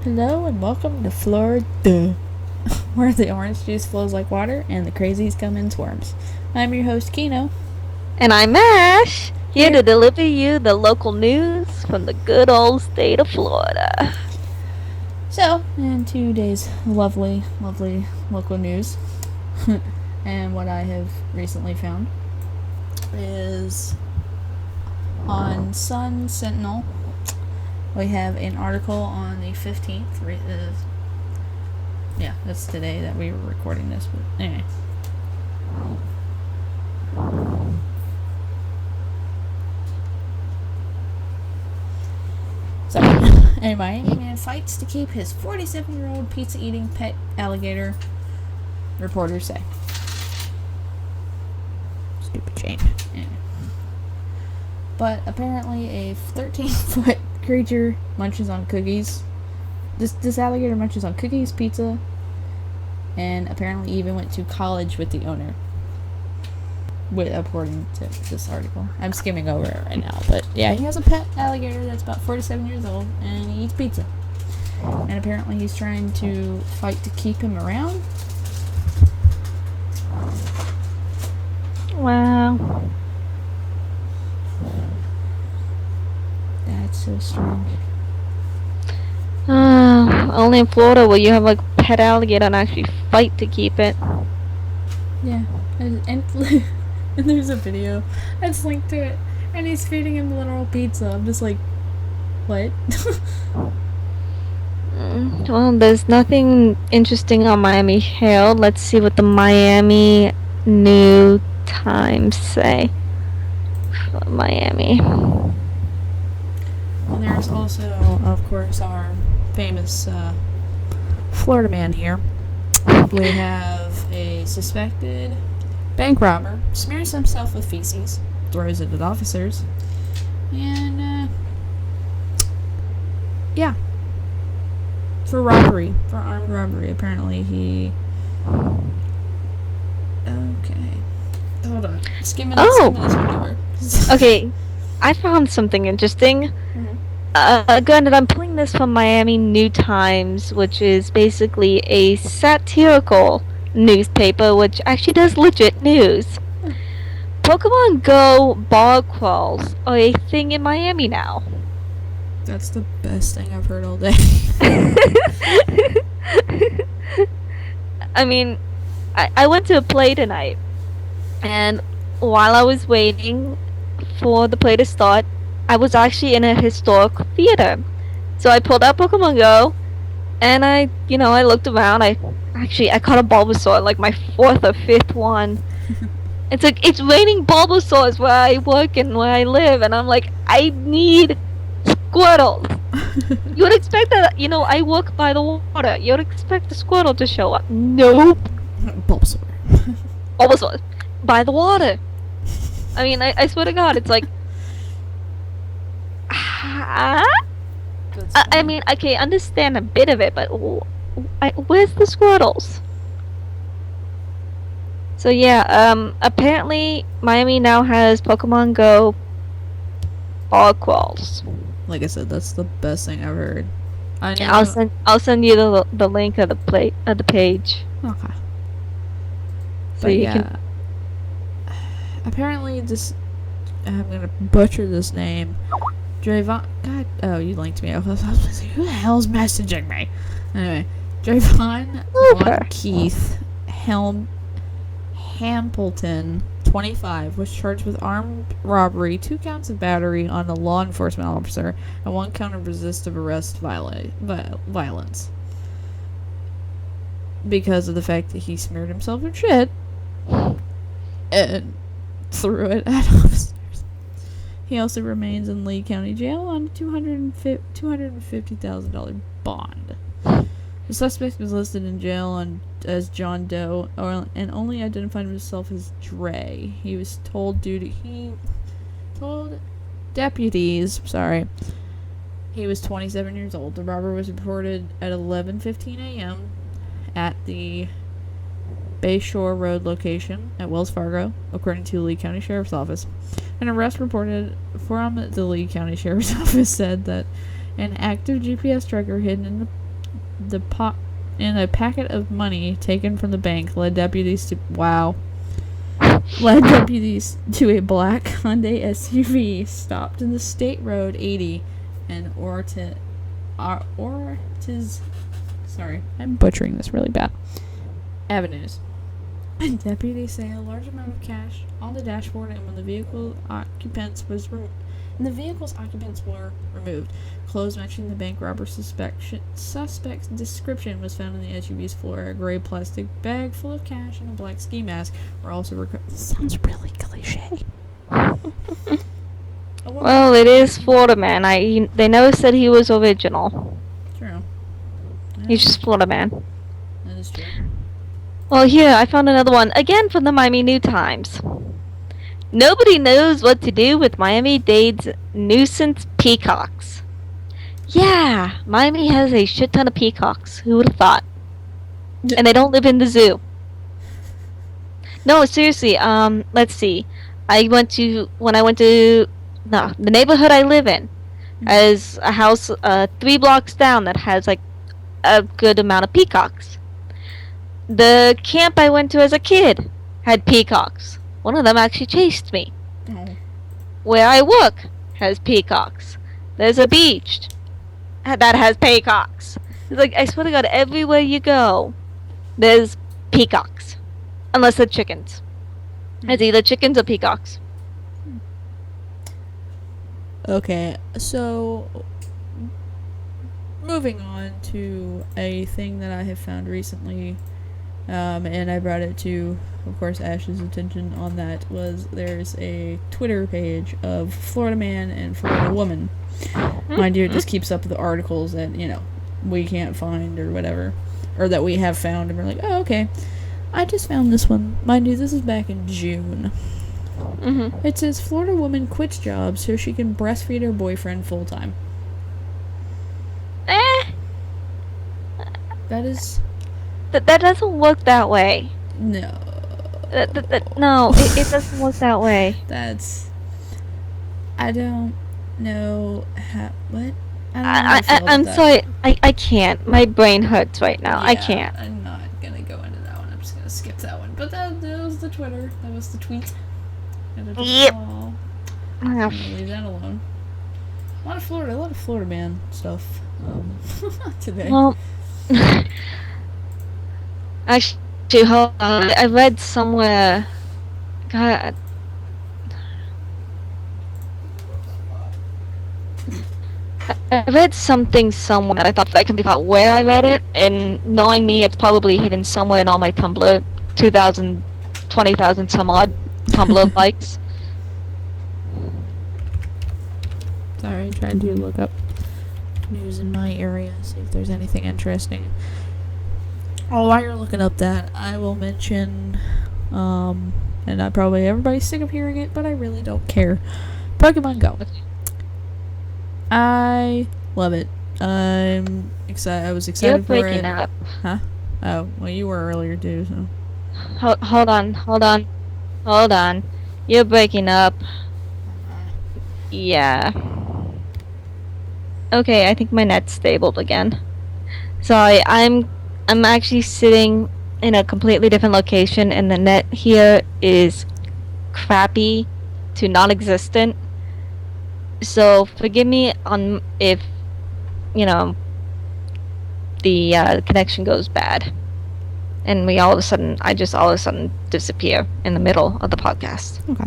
Hello and welcome to FloriDUH, where the orange juice flows like water and the crazies come in swarms. I'm your host, Kino. And I'm Ash, here Here. to deliver you the local news from the good old state of Florida. So, in today's lovely local news, and what I have recently found is on Sun Sentinel. We have an article on the 15th. Yeah, that's today that we were recording this. But anyway. So, a Miami man fights to keep his 47-year-old pizza-eating pet alligator, reporters say. Stupid chain. Anyway. But apparently a 13-foot creature munches on cookies. This alligator munches on cookies, pizza, and apparently even went to college with the owner. According to this article. I'm skimming over it right now, but yeah, he has a pet alligator that's about 47 years old, and he eats pizza. And apparently he's trying to fight to keep him around. Wow. That's so strange. Only in Florida will you have like a pet alligator and actually fight to keep it. Yeah, and there's a video that's linked to it, and he's feeding him literal pizza. I'm just like, what? Well, there's nothing interesting on Miami Herald. Let's see what the Miami New Times say. Miami. Well, there's also, of course, our famous Florida man here. We have a suspected bank robber smears himself with feces, throws it at officers, and yeah, for armed robbery. Apparently he. Okay, hold on. Skimming this over. Okay, I found something interesting. Granted, I'm pulling this from Miami New Times, which is basically a satirical newspaper, which actually does legit news. Pokemon Go bar crawls are a thing in Miami now. That's the best thing I've heard all day. I mean, I went to a play tonight, and while I was waiting for the play to start, I was actually in a historic theater. So I pulled out Pokemon Go, and I looked around. I caught a Bulbasaur, like my 4th or 5th one. It's like, it's raining Bulbasaurs where I work and where I live, and I'm like, I need Squirtles. You would expect that, I work by the water. You would expect a Squirtle to show up. Nope. Bulbasaur. Bulbasaur. By the water. I mean, I swear to God, it's like, I mean, okay, understand a bit of it, but where's the Squirtles? So yeah, apparently Miami now has Pokemon Go bar crawls. Like I said, that's the best thing I've heard. I'll send you the link of the page. Okay. So you can. Apparently, I'm gonna butcher this name. Drayvon. God. Oh, you linked me. I was like, who the hell's messaging me? Anyway, Drayvon Von Keith Hampleton, 25, was charged with armed robbery, 2 counts of battery on a law enforcement officer, and 1 count of resistive arrest violence. Because of the fact that he smeared himself in shit and threw it at officers. He also remains in Lee County Jail on a $250,000 bond. The suspect was listed in jail as John Doe and only identified himself as Dre. He was told deputies, he was 27 years old. The robber was reported at 11:15 a.m. at the Bayshore Road location at Wells Fargo, according to the Lee County Sheriff's Office. An arrest reported from the Lee County Sheriff's Office said that an active GPS tracker hidden in the and a packet of money taken from the bank led deputies to a black Hyundai SUV stopped in the State Road 80 and sorry, I'm butchering this really bad. Avenues. Deputies say a large amount of cash on the dashboard, and when the vehicle's occupants were removed, clothes matching the bank robber suspect's description was found in the SUV's floor. A gray plastic bag full of cash and a black ski mask were also recovered. Sounds really cliche. Well, it is Florida Man. They never said he was original. True. Yeah. He's just Florida Man. That is true. Well, here, I found another one, again from the Miami New Times. Nobody knows what to do with Miami-Dade's nuisance peacocks. Yeah, Miami has a shit ton of peacocks. Who would have thought? And they don't live in the zoo. No, seriously, let's see. The neighborhood I live in has a house 3 blocks down that has, like, a good amount of peacocks. The camp I went to as a kid had peacocks. One of them actually chased me. Oh. Where I work has peacocks. There's a beach that has peacocks. It's like, I swear to God, everywhere you go, there's peacocks. Unless they're chickens. It's either chickens or peacocks. Okay, so moving on to a thing that I have found recently, and I brought it to, of course, Ash's attention on that, was there's a Twitter page of Florida Man and Florida Woman. Mind you, it just keeps up with the articles that, we can't find or whatever, or that we have found, and we're like, oh, okay. I just found this one. Mind you, this is back in June. Mm-hmm. It says, Florida woman quits job so she can breastfeed her boyfriend full-time. That is... That doesn't work that way. No. No, it doesn't work that way. That's... I don't know how... What? I don't know how I feel about I'm that. sorry. I can't. My brain hurts right now. Yeah, I can't. I'm not gonna go into that one. I'm just gonna skip that one. But that was the Twitter. That was the tweet. Yep. I'm gonna leave that alone. A lot of Florida Man stuff today. Well, actually, hold on. I read somewhere. God. I read something somewhere that I thought that I can figure out where I read it, and knowing me, it's probably hidden somewhere in all my Tumblr 20,000 some odd Tumblr likes. Sorry, I tried to look up news in my area, see if there's anything interesting. Oh, while you're looking up that, I will mention, and everybody's sick of hearing it, but I really don't care. Pokemon Go. I love it. I'm excited. I was excited for it. You're breaking up. Huh? Oh, well, you were earlier too, so. Hold on. You're breaking up. Yeah. Okay, I think my net's stabled again. Sorry, I'm actually sitting in a completely different location, and the net here is crappy to non-existent. So forgive me on if the connection goes bad, and I just all of a sudden disappear in the middle of the podcast. Okay.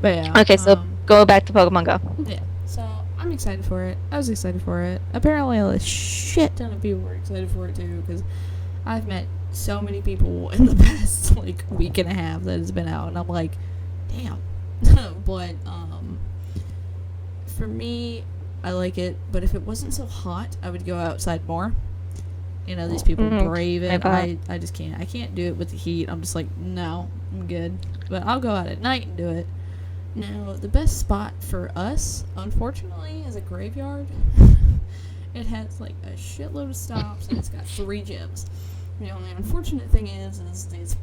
But yeah. Okay, so go back to Pokemon Go. Yeah. So I'm excited for it. I was excited for it. Apparently, a shit ton of people were excited for it too, because I've met so many people in the past week and a half that it's been out, and I'm like, damn. But for me, I like it. But if it wasn't so hot, I would go outside more. These people brave it. I just can't. I can't do it with the heat. I'm just like, no, I'm good. But I'll go out at night and do it. Now, the best spot for us, unfortunately, is a graveyard. It has a shitload of stops, and it's got 3 gyms. The unfortunate thing is it's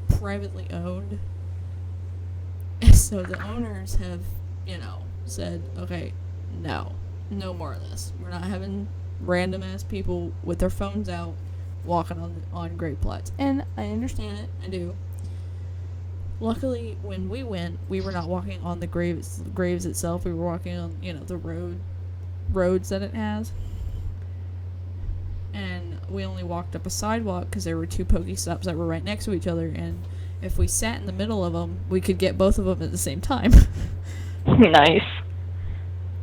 privately owned. So the owners have, said, okay, no, no more of this. We're not having random ass people with their phones out walking on grave plots. And I understand it, I do. Luckily, when we went, we were not walking on the graves itself. We were walking on, the roads that it has. And we only walked up a sidewalk because there were two Pokestops that were right next to each other. And if we sat in the middle of them, we could get both of them at the same time. Nice.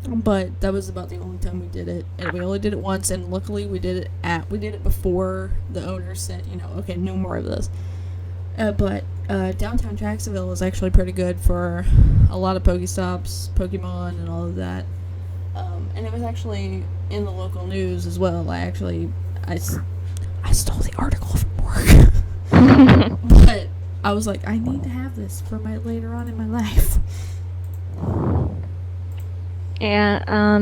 But that was about the only time we did it, and we only did it once. And luckily, we did it before the owner said, okay, no more of this. But downtown Jacksonville is actually pretty good for a lot of Pokestops, Pokemon, and all of that. And it was actually in the local news as well. I stole the article from work. But I was like, I need to have this for my later on in my life. Yeah,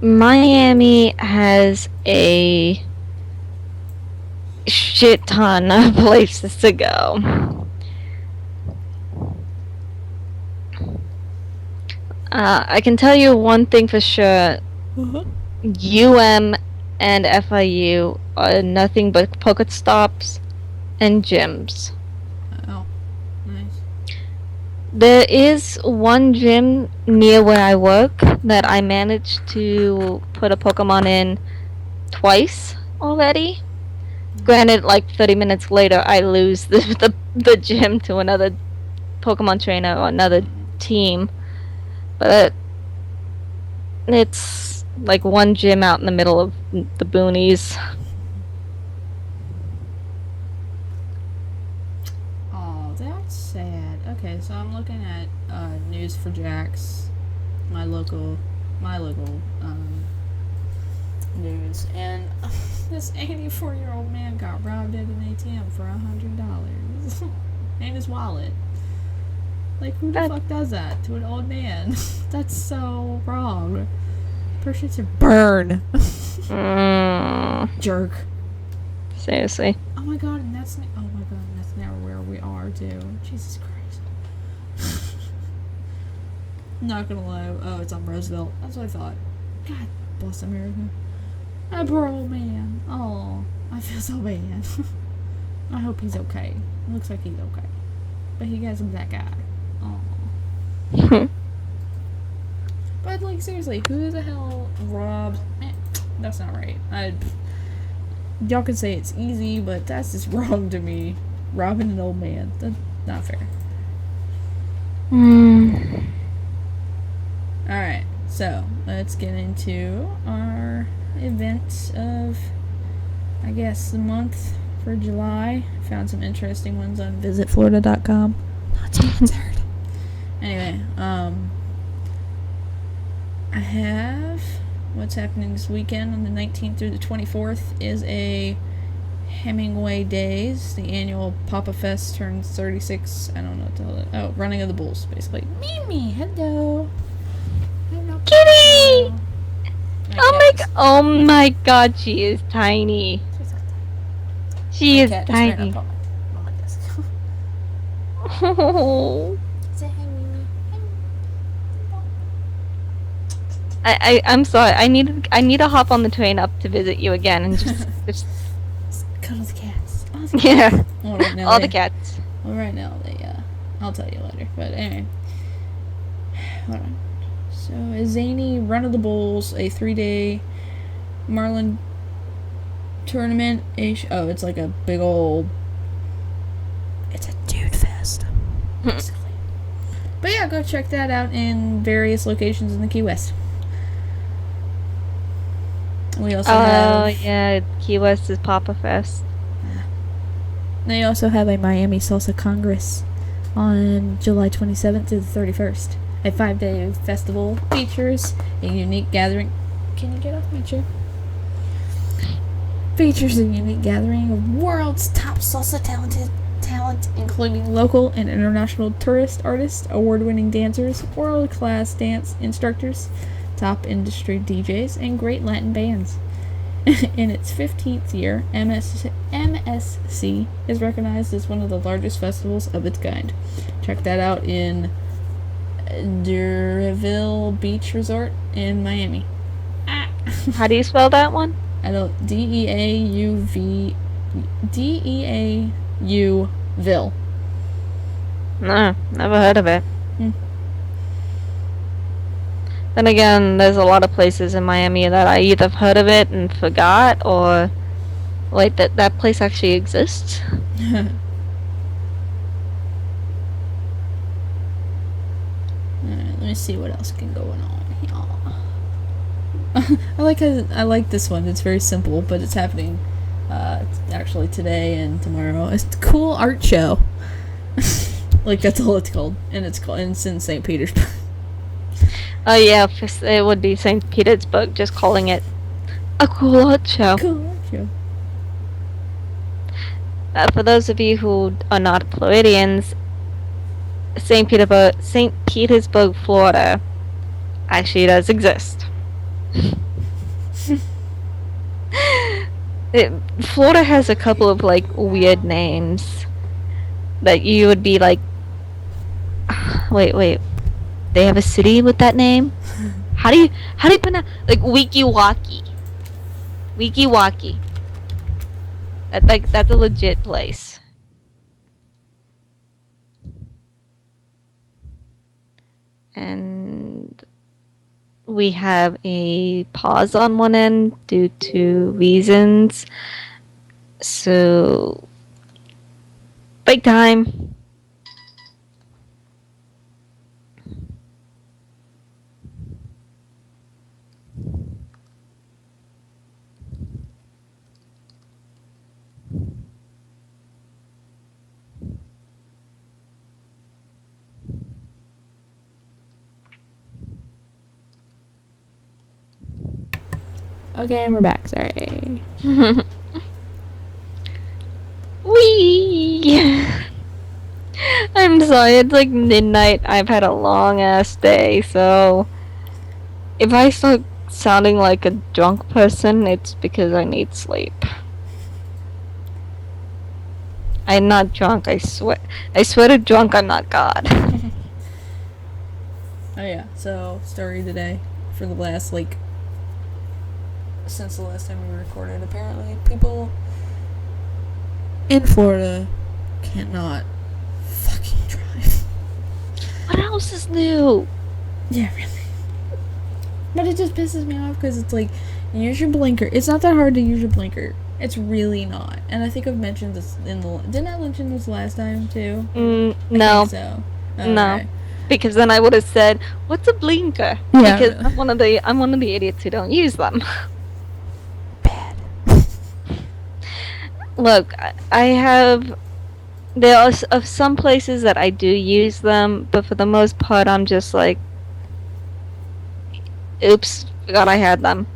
Miami has a shit ton of places to go. I can tell you one thing for sure. UM and FIU are nothing but Pokestops and gyms. Oh, nice. There is one gym near where I work that I managed to put a Pokemon in twice already. Granted, like 30 minutes later, I lose the gym to another Pokemon trainer or another team. But it's like one gym out in the middle of the boonies. Oh, that's sad. Okay, so I'm looking at news for Jax, my local news, and this 84-year-old man got robbed at an ATM for $100 and his wallet. Like, who the fuck does that to an old man? That's so wrong. Person should burn. Jerk. Seriously. Oh my god, and that's never where we are, too. Jesus Christ. Not gonna lie. Oh, it's on Roosevelt. That's what I thought. God bless America. That poor old man. Oh, I feel so bad. I hope he's okay. Looks like he's okay. But he hasn't that guy. Oh. But, like, seriously, who the hell robs... that's not right. Y'all can say it's easy, but that's just wrong to me. Robbing an old man. That's not fair. Alright, so, let's get into our events of, I guess, the month for July. Found some interesting ones on visitflorida.com. Not sponsored. Anyway, I have what's happening this weekend on the 19th through the 24th is a Hemingway Days. The annual Papa Fest turns 36. I don't know what to tell it. Oh, Running of the Bulls, basically. Mimi, hello. Hello, Kitty! Oh my god, she is tiny. She is tiny. Oh. I'm sorry. I need to hop on the train up to visit you again and just cuddle the cats. Yeah. Well, right now all the cats. Well, right now I'll tell you later. But anyway, hold on. So a zany Run of the Bulls, a 3-day Marlin tournament. It's like a big old. It's a dude fest, basically. But yeah, go check that out in various locations in the Key West. We also have... yeah, Key West is Papa Fest. They also have a Miami Salsa Congress on July 27th to the 31st. A 5-day festival features a unique gathering... Can you get off my chair? Features a unique gathering of world's top salsa talent, including local and international tourist artists, award-winning dancers, world-class dance instructors, top industry DJs, and great Latin bands. In its 15th year, MSC is recognized as one of the largest festivals of its kind. Check that out in Dureville Beach Resort in Miami. How do you spell that one? I don't. Deau Ville. No, never heard of it. Hmm. Then again, there's a lot of places in Miami that I either heard of it and forgot, or wait, that place actually exists. Alright, let me see what else can go on here. I like this one. It's very simple, but it's happening actually today and tomorrow. It's a cool art show. Like, that's all it's called, and it's in St. Petersburg. Oh yeah, it would be St. Petersburg, just calling it a cool art show. Cool art show. For those of you who are not Floridians, St. Petersburg, Florida, actually does exist. Florida has a couple of like weird names that you would be like, wait, they have a city with that name? How do you pronounce, like, Weeki Waki? That's a legit place. And we have a pause on one end due to reasons. So, break time. Okay, and we're back. Sorry. Wee! I'm sorry, it's like midnight. I've had a long ass day, so if I start sounding like a drunk person, it's because I need sleep. I'm not drunk, I swear. I swear to drunk, I'm not God. Oh yeah, so story today for the last, like, since the last time we recorded, apparently people in Florida cannot fucking drive. What else is new? Yeah, really. But it just pisses me off because it's like, use your blinker. It's not that hard to use your blinker. It's really not. And I think I've mentioned this didn't I mention this last time too? No. I think so. Okay. No. Because then I would have said, "What's a blinker?" Yeah. Because I'm one of the idiots who don't use them. Bad. Look, there are some places that I do use them, but for the most part, I'm just like, oops, forgot I had them.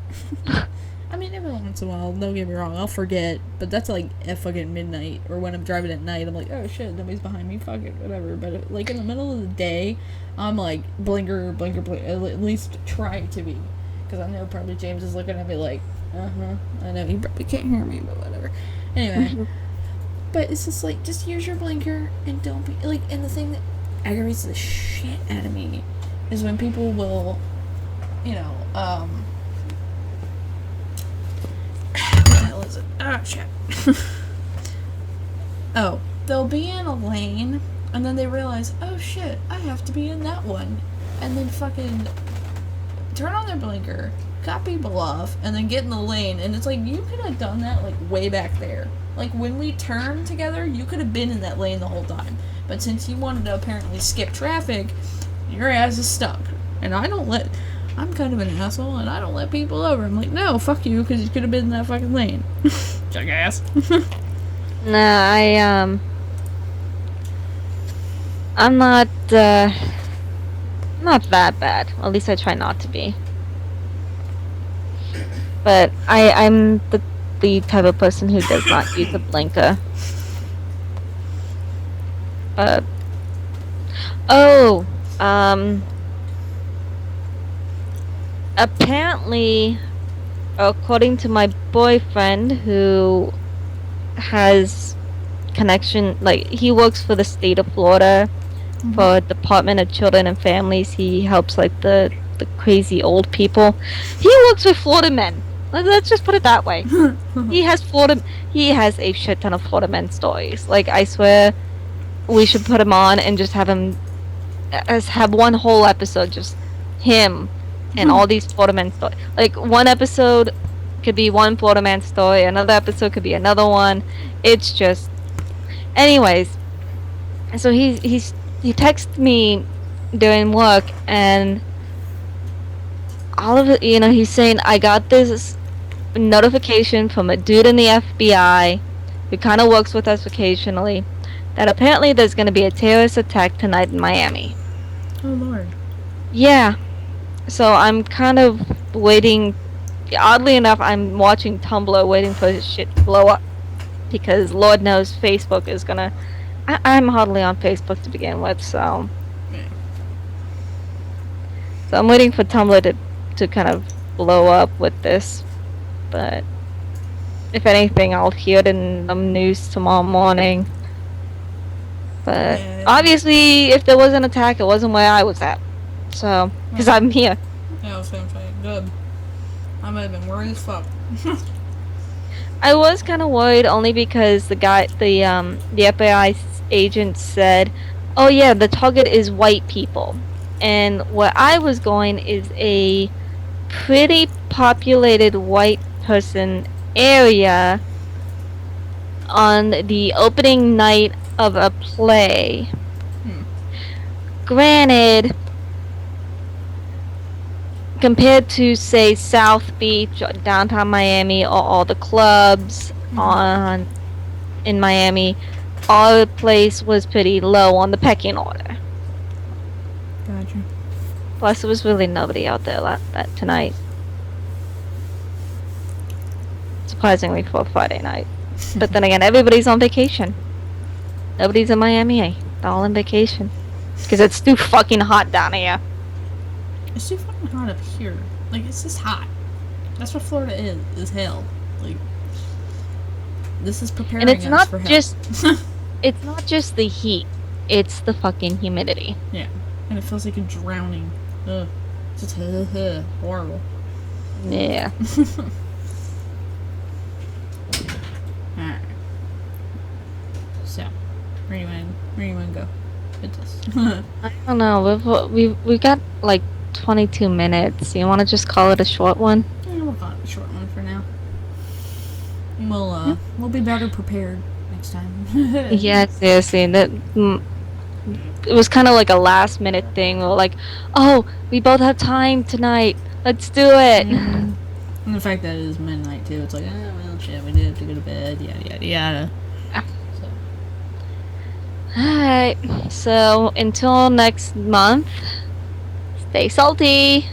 I mean, every once in a while, don't get me wrong, I'll forget, but that's like at fucking midnight, or when I'm driving at night, I'm like, oh shit, nobody's behind me, fuck it, whatever. But like in the middle of the day, I'm like, blinker, at least try to be. Because I know probably James is looking at me like, I know he probably can't hear me, but whatever. Anyway. But it's just like, just use your blinker and don't be, like, and the thing that aggravates the shit out of me is when people will, you know, what the hell is it? Ah, shit. Oh, they'll be in a lane, and then they realize, oh shit, I have to be in that one. And then fucking turn on their blinker, cut people off, and then get in the lane, and it's like, you could have done that, like, way back there. Like, when we turned together, you could have been in that lane the whole time. But since you wanted to apparently skip traffic, your ass is stuck. And I'm kind of an asshole, and I don't let people over. I'm like, no, fuck you, because you could have been in that fucking lane. Jackass. Nah, I'm not that bad. At least I try not to be. But I'm the type of person who does not use a blinker. Apparently, according to my boyfriend, who has connection, like, he works for the state of Florida, for Department of Children and Families. He helps like the crazy old people. He works with Florida men. Let's just put it that way. He has a shit ton of Florida men stories. Like, I swear we should put him on and just have one whole episode just him and all these Florida men stories. Like, one episode could be one Florida man story, another episode could be another one. It's just, anyways. So he texted me during work, and all of it, he's saying, I got this notification from a dude in the FBI who kind of works with us occasionally, that apparently there's going to be a terrorist attack tonight in Miami. Oh, Lord. Yeah. So I'm kind of waiting. Oddly enough, I'm watching Tumblr waiting for this shit to blow up, because Lord knows Facebook is going to... I'm hardly on Facebook to begin with, so... So I'm waiting for Tumblr to kind of blow up with this. But if anything, I'll hear it in the news tomorrow morning. But obviously, if there was an attack, it wasn't where I was at. So, because I'm here. Yeah, I was gonna say, good. I might have been worried as fuck. I was kind of worried only because the FBI agent said, "Oh yeah, the target is white people," and where I was going is a pretty populated white person area on the opening night of a play. Granted, compared to, say, South Beach, or downtown Miami, or all the clubs in Miami, our place was pretty low on the pecking order. Gotcha. Plus, there was really nobody out there that tonight. Surprisingly, for Friday night. But then again, everybody's on vacation. Nobody's in Miami. They're all on vacation. Because it's too fucking hot down here. It's too fucking hot up here. Like, it's just hot. That's what Florida is hell. Like, this is preparing us for hell. It's not just the heat. It's the fucking humidity. Yeah. And it feels like you're drowning. Ugh. Just horrible. Yeah. Alright. So, where do you wanna go with this? I don't know. We've got like 22 minutes. You want to just call it a short one? Yeah, we'll call it a short one for now. We'll be better prepared next time. Yeah, seriously. It was kind of like a last minute thing. We were like, oh, we both have time tonight. Let's do it. And the fact that it is midnight too, it's like, oh well, shit, we did have to go to bed, yada yada yada. Alright, so until next month, stay salty.